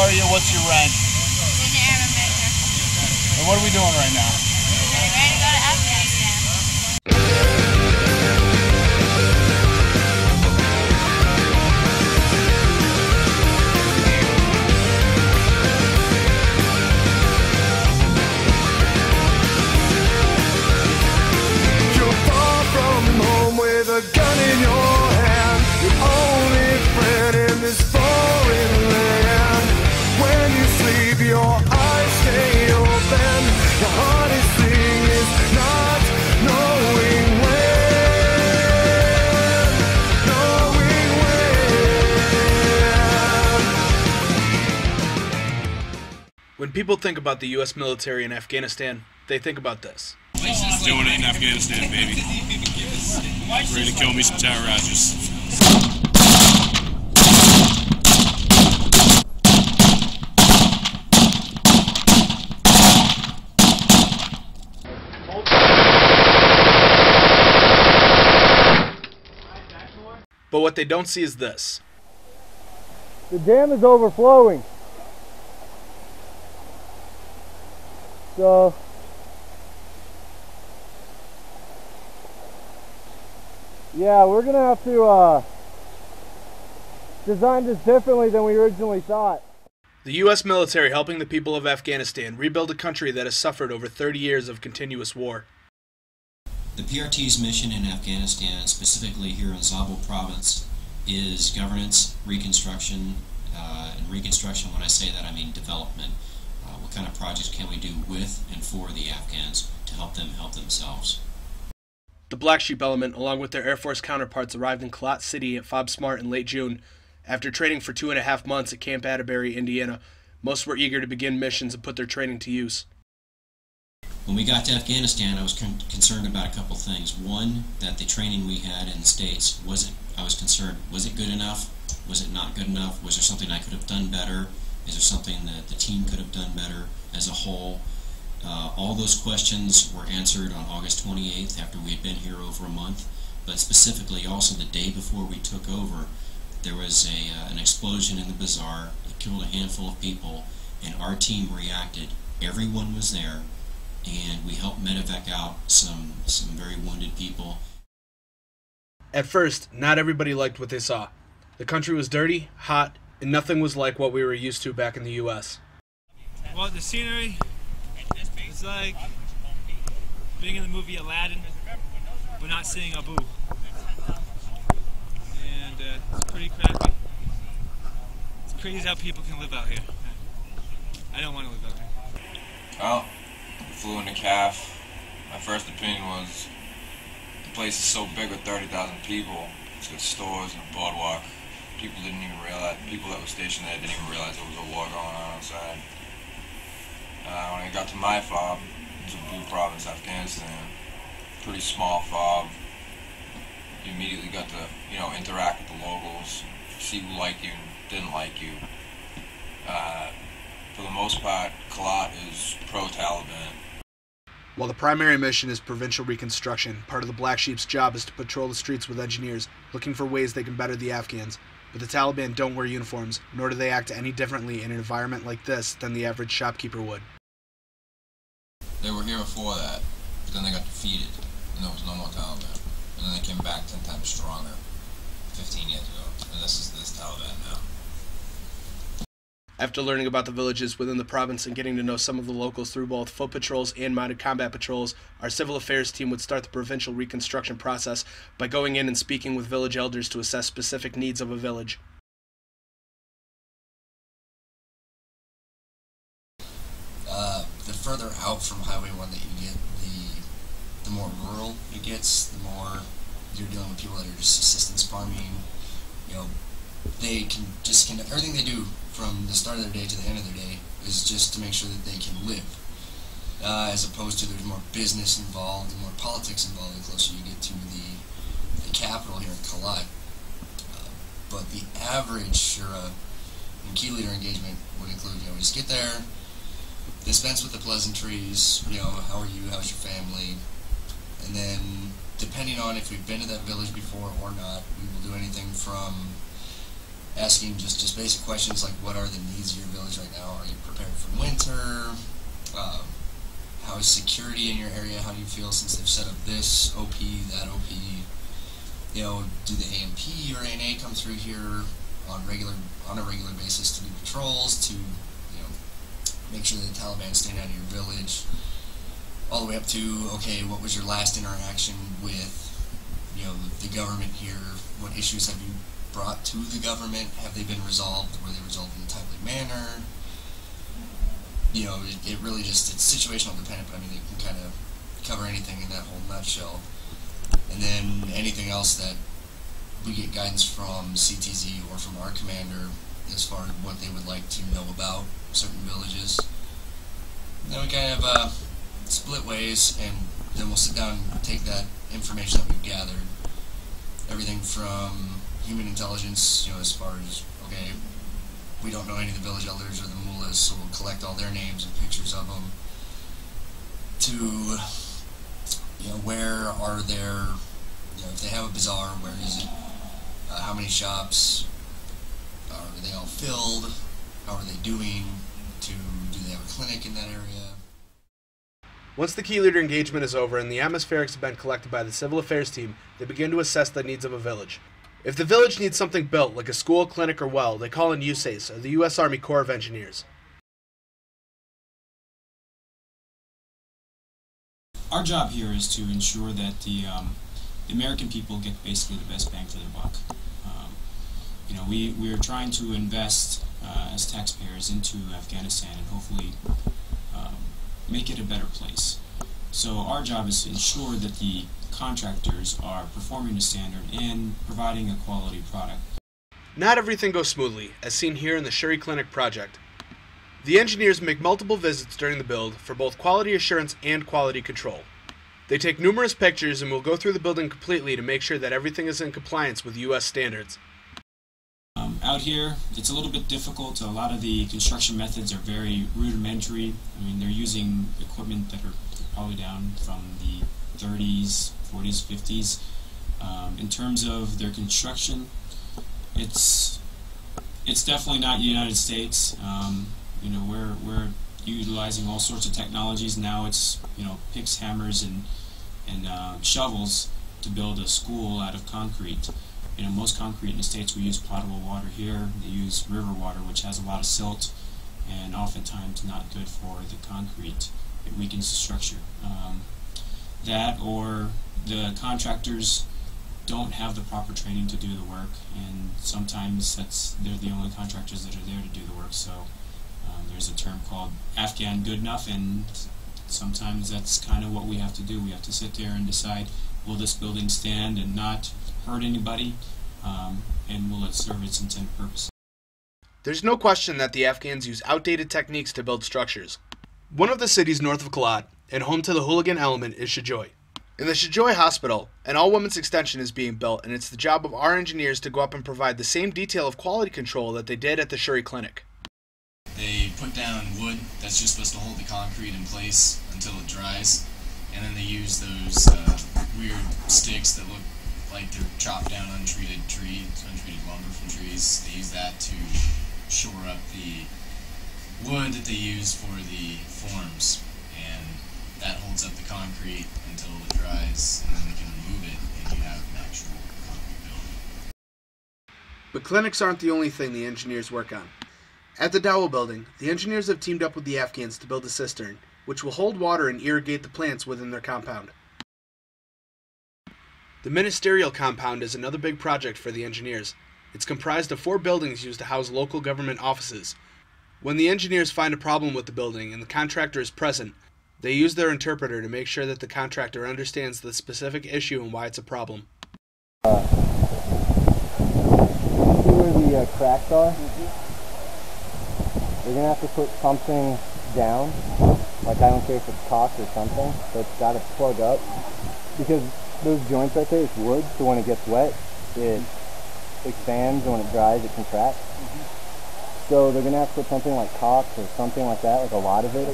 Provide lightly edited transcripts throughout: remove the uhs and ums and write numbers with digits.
are you? What's your rank? Junior Airman Major. And what are we doing right now? Getting ready to go to Afghanistan. You're far from home with a gun in your hand, your only friend in this foreign land. When you sleep, your eyes stay open. The hardest thing is not knowing when. When people think about the U.S. military in Afghanistan, they think about this. Doing it in Afghanistan, baby. Ready to kill me some terrorizers. But what they don't see is this. The dam is overflowing. So yeah, we're gonna have to design this differently than we originally thought. The U.S. military helping the people of Afghanistan rebuild a country that has suffered over 30 years of continuous war. The P.R.T's mission in Afghanistan, specifically here in Zabul province, is governance, reconstruction, and reconstruction, when I say that I mean development. What kind of projects can we do with and for the Afghans to help them help themselves? The Black Sheep Element, along with their Air Force counterparts, arrived in Kalat City at Fob Smart in late June. After training for 2.5 months at Camp Atterbury, Indiana, most were eager to begin missions and put their training to use. When we got to Afghanistan, I was concerned about a couple things. One, that the training we had in the States I was concerned, was it good enough? Was it not good enough? Was there something I could have done better? Is there something that the team could have done better as a whole? All those questions were answered on August 28th after we had been here over a month, but specifically also the day before we took over, there was an explosion in the bazaar. It killed a handful of people, and our team reacted. Everyone was there, and we helped medevac out some very wounded people. At first, not everybody liked what they saw. The country was dirty, hot, and nothing was like what we were used to back in the U.S. Well, the scenery is like being in the movie Aladdin, but not seeing Abu. And it's pretty crappy. It's crazy how people can live out here. I don't want to live out here. Well, we flew into CAF. My first opinion was the place is so big with 30,000 people. It's got stores and a boardwalk. People didn't even realize, people that were stationed there didn't even realize there was a war going on outside. When I got to my fob, Zabul province, Afghanistan, pretty small fob. You immediately got to, interact with the locals, see who liked you and didn't like you. For the most part, Kalat is pro-Taliban. While the primary mission is provincial reconstruction, part of the Black Sheep's job is to patrol the streets with engineers, looking for ways they can better the Afghans. But the Taliban don't wear uniforms, nor do they act any differently in an environment like this than the average shopkeeper would. They were here before that, but then they got defeated, and there was no more Taliban. And then they came back 10 times stronger 15 years ago, and this is this Taliban now. After learning about the villages within the province and getting to know some of the locals through both foot patrols and mounted combat patrols, our civil affairs team would start the provincial reconstruction process by going in and speaking with village elders to assess specific needs of a village. The further out from Highway 1 that you get, the more rural it gets, the more you're dealing with people that are just assistance farming. They can everything they do from the start of their day to the end of their day is just to make sure that they can live, as opposed to there's more business involved and more politics involved the closer you get to the capital here in Kalat. But the average Shura and key leader engagement would include, just get there, dispense with the pleasantries, how are you, how's your family, and then depending on if we've been to that village before or not, we will do anything from asking just basic questions like, what are the needs of your village right now? Are you prepared for winter? How is security in your area? How do you feel since they've set up this OP, that OP? You know, do the AMP or ANA come through here on a regular basis to do patrols, to, you know, make sure that the Taliban staying out of your village, all the way up to, okay, what was your last interaction with, you know, the government here? What issues have you brought to the government? Have they been resolved? Were they resolved in a timely manner? You know, it really just, it's situational dependent, but I mean, it can kind of cover anything in that whole nutshell. And then anything else that we get guidance from CTZ or from our commander as far as what they would like to know about certain villages. And then we kind of split ways, and then we'll sit down and take that information that we've gathered, everything from human intelligence, you know, as far as, okay, we don't know any of the village elders or the mullahs, so we'll collect all their names and pictures of them, to, you know, where are their, you know, if they have a bazaar, where is it, how many shops, are they all filled, how are they doing, do they have a clinic in that area? Once the key leader engagement is over and the atmospherics have been collected by the civil affairs team, they begin to assess the needs of a village. If the village needs something built, like a school, clinic, or well, they call in USACE, or the U.S. Army Corps of Engineers. Our job here is to ensure that the American people get basically the best bang for their buck. You know, we're trying to invest as taxpayers into Afghanistan and hopefully make it a better place. So our job is to ensure that the contractors are performing to standard and providing a quality product. Not everything goes smoothly, as seen here in the Shuri Clinic project. The engineers make multiple visits during the build for both quality assurance and quality control. They take numerous pictures and will go through the building completely to make sure that everything is in compliance with U.S. standards. Out here, it's a little bit difficult. A lot of the construction methods are very rudimentary. I mean, they're using equipment that are probably down from the 30s, 40s, 50s. In terms of their construction, it's definitely not United States. You know, we're utilizing all sorts of technologies now. It's, you know, picks, hammers, and shovels to build a school out of concrete. You know, most concrete in the States, we use potable water. Here they use river water, which has a lot of silt and oftentimes not good for the concrete. It weakens the structure. That, or the contractors don't have the proper training to do the work, and sometimes they're the only contractors that are there to do the work. So there's a term called Afghan good enough, and sometimes that's kind of what we have to do. We have to sit there and decide, will this building stand and not hurt anybody, and will it serve its intended purpose? There's no question that the Afghans use outdated techniques to build structures. One of the cities north of Kalat, and home to the hooligan element, is Shajoy. In the Shajoy Hospital, an all-women's extension is being built, and it's the job of our engineers to go up and provide the same detail of quality control that they did at the Shuri Clinic. They put down wood that's just supposed to hold the concrete in place until it dries, and then they use those weird sticks that look like they're chopped down untreated lumber from trees. They use that to shore up the wood that they use for the forms, and that holds up the concrete until it dries, and then they can remove it and you have an actual concrete building. But clinics aren't the only thing the engineers work on. At the Dowell building, the engineers have teamed up with the Afghans to build a cistern, which will hold water and irrigate the plants within their compound. The ministerial compound is another big project for the engineers. It's comprised of 4 buildings used to house local government offices. When the engineers find a problem with the building and the contractor is present, they use their interpreter to make sure that the contractor understands the specific issue and why it's a problem. See where the cracks are? They're going to have to put something down, like I don't care if it's caulk or something, but it's got to plug up, because those joints right there, it's wood, so when it gets wet, it expands, and when it dries, it contracts. So they're going to have to put something like caulk or something like that, like a lot of it.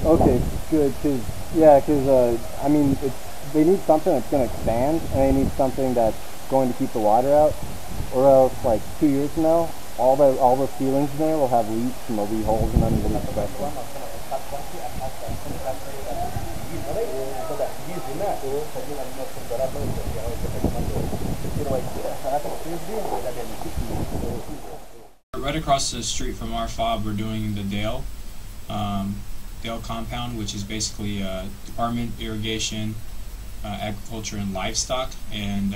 Okay, good, because I mean, they need something that's going to expand, and they need something that's going to keep the water out, or else, like, 2 years from now, all the ceilings in there will have leaks, and there'll be holes in them, and especially. Right across the street from our fob, we're doing the Dale compound, which is basically Department Irrigation, Agriculture, and Livestock, and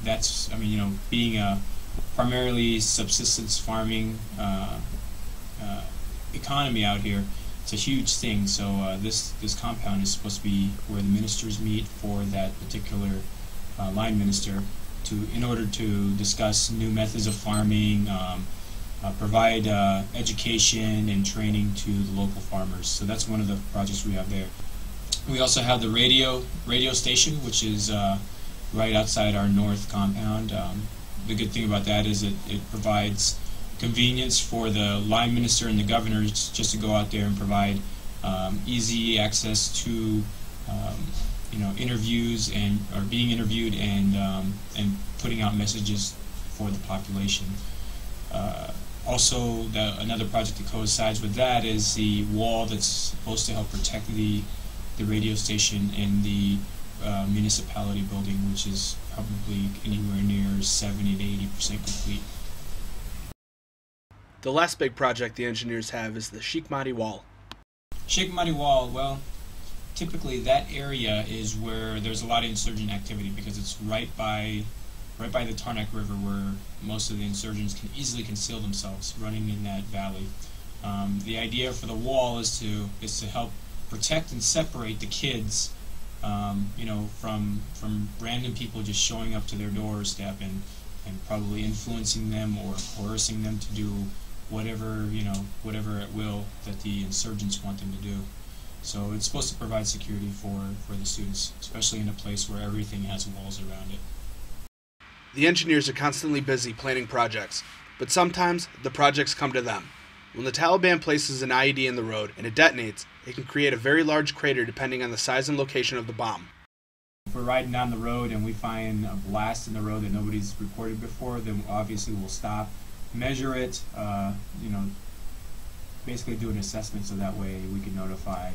that's, I mean, you know, being a primarily subsistence farming economy out here, it's a huge thing. So this compound is supposed to be where the ministers meet for that particular line minister in order to discuss new methods of farming, provide education and training to the local farmers. So that's one of the projects we have there. We also have the radio station, which is right outside our north compound. The good thing about that is it provides convenience for the line minister and the governors just to go out there and provide easy access to you know, interviews or being interviewed and putting out messages for the population. Also, another project that coincides with that is the wall that's supposed to help protect the radio station in the municipality building, which is probably anywhere near 70 to 80% complete. The last big project the engineers have is the Sheikh Mahdi Wall. Sheikh Mahdi Wall, well, typically that area is where there's a lot of insurgent activity because it's right by the Tarnak River, where most of the insurgents can easily conceal themselves, running in that valley. The idea for the wall is to help protect and separate the kids, you know, from random people just showing up to their doorstep and probably influencing them or coercing them to do whatever at will that the insurgents want them to do. So it's supposed to provide security for the students, especially in a place where everything has walls around it. The engineers are constantly busy planning projects, but sometimes the projects come to them. When the Taliban places an IED in the road and it detonates, it can create a very large crater depending on the size and location of the bomb. If we're riding down the road and we find a blast in the road that nobody's reported before, then obviously we'll stop, measure it, you know, basically do an assessment so that way we can notify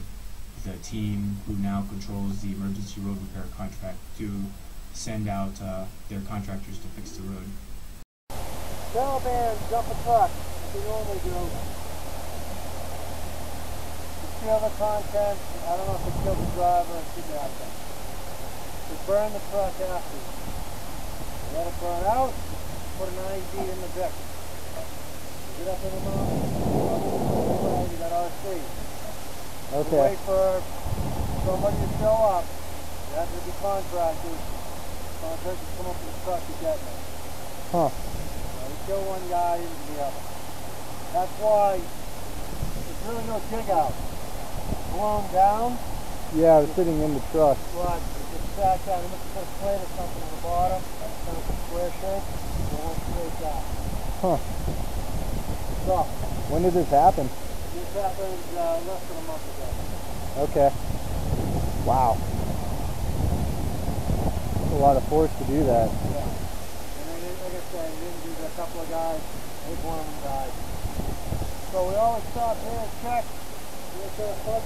the team who now controls the emergency road repair contract to send out their contractors to fix the road. Taliban, jump a truck, like we normally do. Kill the contents, I don't know if they kill the driver or kidnap them. They burn the truck after. Let it burn out, put an IED in the deck. Get up in the mountain, you got RC. Okay. Wait for somebody to show up. You have to be contractors. Contractors come up to the truck to get me. Huh. You kill one guy into the other. That's why there's really no dig out. Blown down. Yeah, I was sitting in the truck. Right. It's stacked out. You must put a plate or something on the bottom. That's kind of a square shape. You won't straight down. Huh. So. When did this happen? This happened less than a month ago. Okay. Wow. A lot of force to do that. Yeah. And then, like I said, we interviewed a couple of guys. I think one of them died. So we always stop here and check. Look at the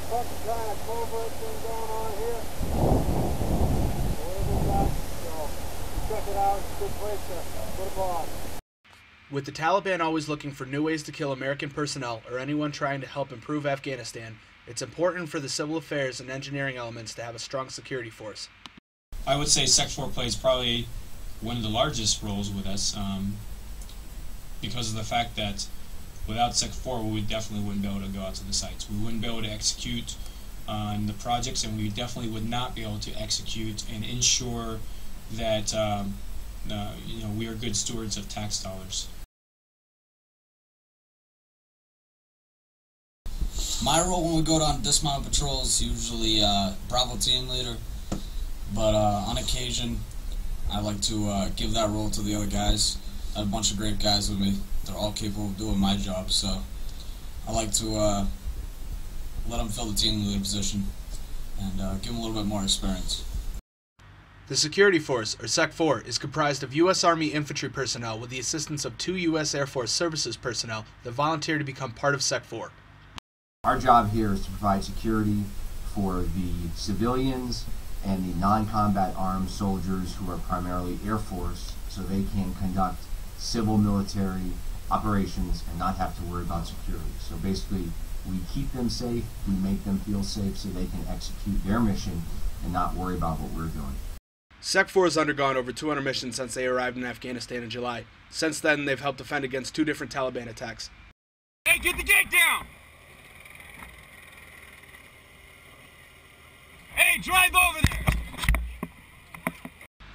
foot kind of culvert thing going on here. So what have we got? So we check it out. It's a good place to put a bomb. With the Taliban always looking for new ways to kill American personnel or anyone trying to help improve Afghanistan, it's important for the civil affairs and engineering elements to have a strong security force. I would say Sec 4 plays probably one of the largest roles with us because of the fact that without Sec 4 we definitely wouldn't be able to go out to the sites. We wouldn't be able to execute on the projects, and we definitely would not be able to execute and ensure that we are good stewards of tax dollars. My role when we go on dismounted patrol is usually Bravo team leader, but on occasion I like to give that role to the other guys. I have a bunch of great guys with me. They're all capable of doing my job, so I like to let them fill the team leader position and give them a little bit more experience. The security force, or SEC-4, is comprised of U.S. Army infantry personnel with the assistance of 2 U.S. Air Force Services personnel that volunteer to become part of SEC-4. Our job here is to provide security for the civilians and the non-combat armed soldiers who are primarily Air Force, so they can conduct civil military operations and not have to worry about security. So basically, we keep them safe, we make them feel safe so they can execute their mission and not worry about what we're doing. SEC-4 has undergone over 200 missions since they arrived in Afghanistan in July. Since then, they've helped defend against 2 different Taliban attacks. Hey, get the gate down! Hey, drive over there!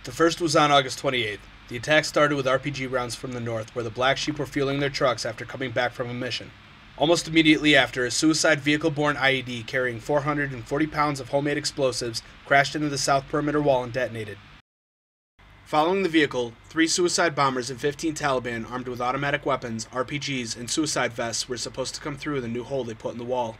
The first was on August 28th. The attack started with RPG rounds from the north, where the Black Sheep were fueling their trucks after coming back from a mission. Almost immediately after, a suicide vehicle-borne IED carrying 440 pounds of homemade explosives crashed into the south perimeter wall and detonated. Following the vehicle, 3 suicide bombers and 15 Taliban armed with automatic weapons, RPGs, and suicide vests were supposed to come through the new hole they put in the wall.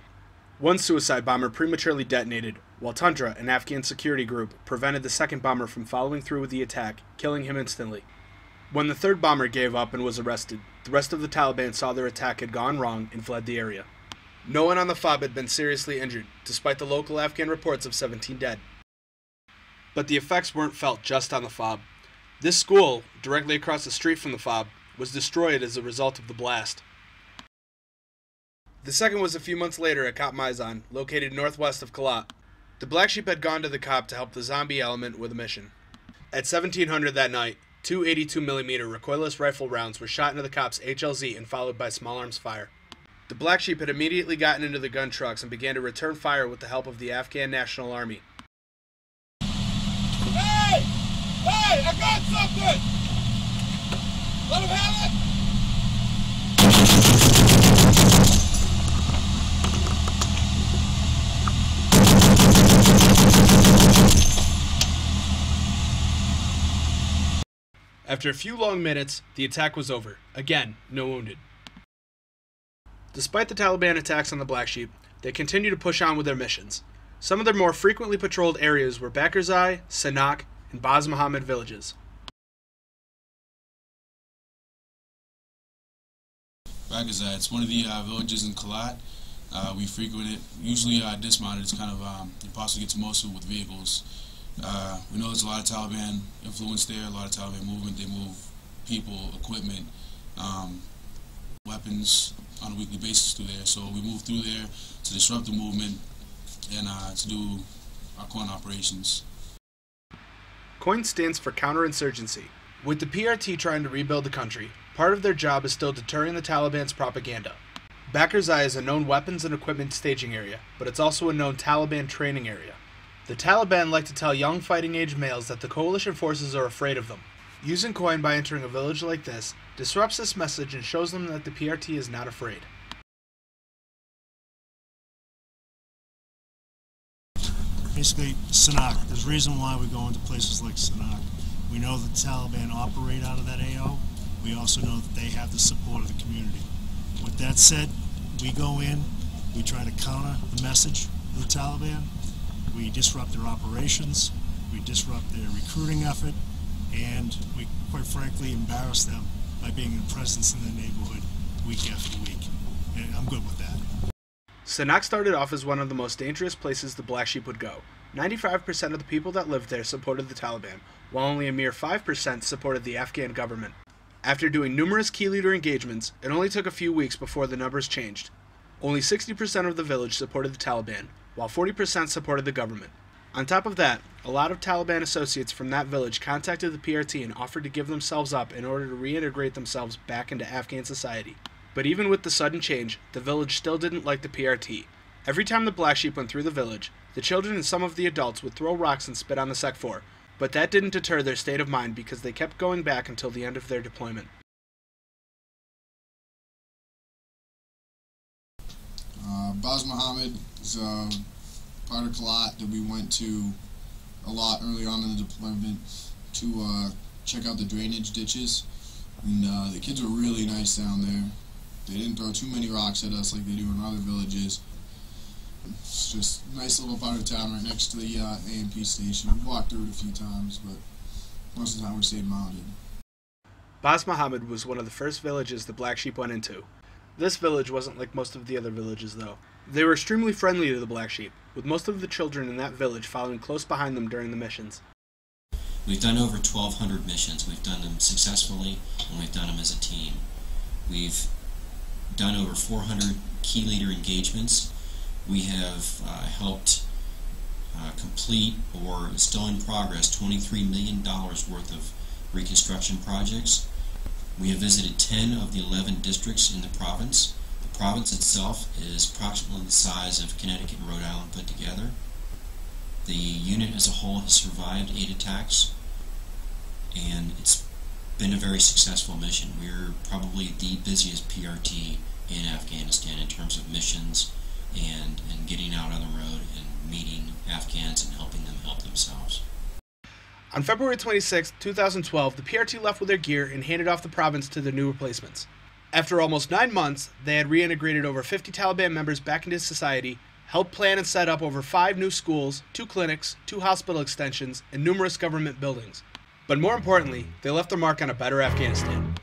1 suicide bomber prematurely detonated, while Tundra, an Afghan security group, prevented the second bomber from following through with the attack, killing him instantly. When the third bomber gave up and was arrested, the rest of the Taliban saw their attack had gone wrong and fled the area. No one on the FOB had been seriously injured, despite the local Afghan reports of 17 dead. But the effects weren't felt just on the FOB. This school, directly across the street from the FOB, was destroyed as a result of the blast. The second was a few months later at Kop Maizan, located northwest of Kalat. The Black Sheep had gone to the Kop to help the zombie element with a mission. At 1700 that night, 2 82mm recoilless rifle rounds were shot into the Kop's HLZ and followed by small arms fire. The Black Sheep had immediately gotten into the gun trucks and began to return fire with the help of the Afghan National Army. Hey! Hey! I got something! Let him have it! After a few long minutes, the attack was over. Again, no wounded. Despite the Taliban attacks on the Black Sheep, they continue to push on with their missions. Some of their more frequently patrolled areas were Bakirzai, Sanak, and Baz Muhammad villages. Bakirzai, it's one of the villages in Kalat. We frequent it. Usually dismounted. It's kind of impossible to get to most of it with vehicles. We know there's a lot of Taliban influence there, a lot of Taliban movement. They move people, equipment, weapons on a weekly basis through there. So we move through there to disrupt the movement and to do our COIN operations. COIN stands for counterinsurgency. With the P.R.T. trying to rebuild the country, part of their job is still deterring the Taliban's propaganda. Bakirzai is a known weapons and equipment staging area, but it's also a known Taliban training area. The Taliban like to tell young fighting-age males that the coalition forces are afraid of them. Using COIN by entering a village like this disrupts this message and shows them that the P.R.T. is not afraid. Basically, Sanak. There's a reason why we go into places like Sanak. We know that the Taliban operate out of that AO. We also know that they have the support of the community. With that said, we go in, we try to counter the message of the Taliban. We disrupt their operations, we disrupt their recruiting effort, and we, quite frankly, embarrass them by being a presence in their neighborhood week after week. And I'm good with that. Sanak started off as one of the most dangerous places the Black Sheep would go. 95% of the people that lived there supported the Taliban, while only a mere 5% supported the Afghan government. After doing numerous key leader engagements, it only took a few weeks before the numbers changed. Only 60% of the village supported the Taliban, while 40% supported the government. On top of that, a lot of Taliban associates from that village contacted the P.R.T. and offered to give themselves up in order to reintegrate themselves back into Afghan society. But even with the sudden change, the village still didn't like the P.R.T. Every time the Black Sheep went through the village, the children and some of the adults would throw rocks and spit on the SEC-4, But that didn't deter their state of mind because they kept going back until the end of their deployment. Baz Mohammed is part of Kalat that we went to a lot early on in the deployment to check out the drainage ditches. And the kids were really nice down there. They didn't throw too many rocks at us like they do in other villages. It's just a nice little part of town right next to the AMP station. We walked through it a few times, but most of the time we stayed mounted. Baz Mohammed was one of the first villages the Black Sheep went into. This village wasn't like most of the other villages, though. They were extremely friendly to the Black Sheep, with most of the children in that village following close behind them during the missions. We've done over 1,200 missions. We've done them successfully, and we've done them as a team. We've done over 400 key leader engagements. We have helped complete or still in progress $23 million worth of reconstruction projects. We have visited 10 of the 11 districts in the province. The province itself is approximately the size of Connecticut and Rhode Island put together. The unit as a whole has survived 8 attacks, and it's been a very successful mission. We're probably the busiest P.R.T. in Afghanistan in terms of missions and getting out on the road and meeting Afghans and helping them help themselves. On February 26, 2012, the P.R.T. left with their gear and handed off the province to their new replacements. After almost 9 months, they had reintegrated over 50 Taliban members back into society, helped plan and set up over 5 new schools, 2 clinics, 2 hospital extensions, and numerous government buildings. But more importantly, they left their mark on a better Afghanistan.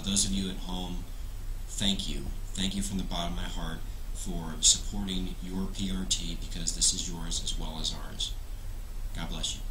Those of you at home, thank you. Thank you from the bottom of my heart for supporting your P.R.T. because this is yours as well as ours. God bless you.